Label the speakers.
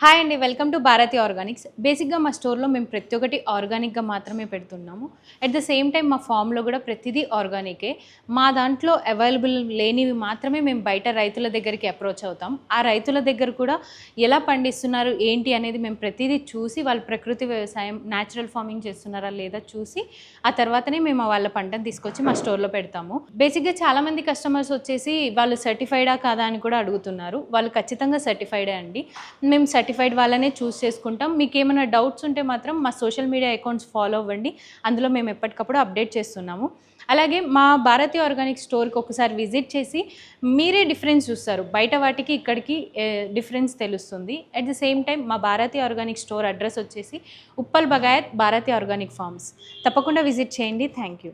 Speaker 1: Hi అండి, welcome to Bharati Organics. బేసిక్గా మా స్టోర్లో మేము ప్రతి ఒక్కటి ఆర్గానిక్గా మాత్రమే పెడుతున్నాము. అట్ ద సేమ్ టైం మా ఫామ్లో కూడా ప్రతిదీ ఆర్గానికే. మా దాంట్లో అవైలబుల్ లేనివి మాత్రమే మేము బయట రైతుల దగ్గరికి అప్రోచ్ అవుతాం. ఆ రైతుల దగ్గర కూడా ఎలా పండిస్తున్నారు ఏంటి అనేది మేము ప్రతిదీ చూసి, వాళ్ళు ప్రకృతి వ్యవసాయం న్యాచురల్ ఫార్మింగ్ చేస్తున్నారా లేదా చూసి ఆ తర్వాతనే మేము వాళ్ళ పంటను తీసుకొచ్చి మా స్టోర్లో పెడతాము. బేసిక్గా చాలామంది కస్టమర్స్ వచ్చేసి వాళ్ళు సర్టిఫైడా కాదా అని కూడా అడుగుతున్నారు. వాళ్ళు ఖచ్చితంగా సర్టిఫైడే అండి. మేము సర్టిఫైడ్ వాళ్ళనే చూస్ చేసుకుంటాం. మీకు ఏమైనా డౌట్స్ ఉంటే మాత్రం మా సోషల్ మీడియా అకౌంట్స్ ఫాలో అవ్వండి. అందులో మేము ఎప్పటికప్పుడు అప్డేట్ చేస్తున్నాము. అలాగే మా భారతి ఆర్గానిక్ స్టోర్కి ఒకసారి విజిట్ చేసి మీరే డిఫరెన్స్ చూస్తారు. బయట వాటికి ఇక్కడికి డిఫరెన్స్ తెలుస్తుంది. అట్ ది సేమ్ టైం మా భారతి ఆర్గానిక్ స్టోర్ అడ్రస్ వచ్చేసి ఉప్పల్ బగాయత్ భారతి ఆర్గానిక్ ఫార్మ్స్. తప్పకుండా విజిట్ చేయండి. Thank you.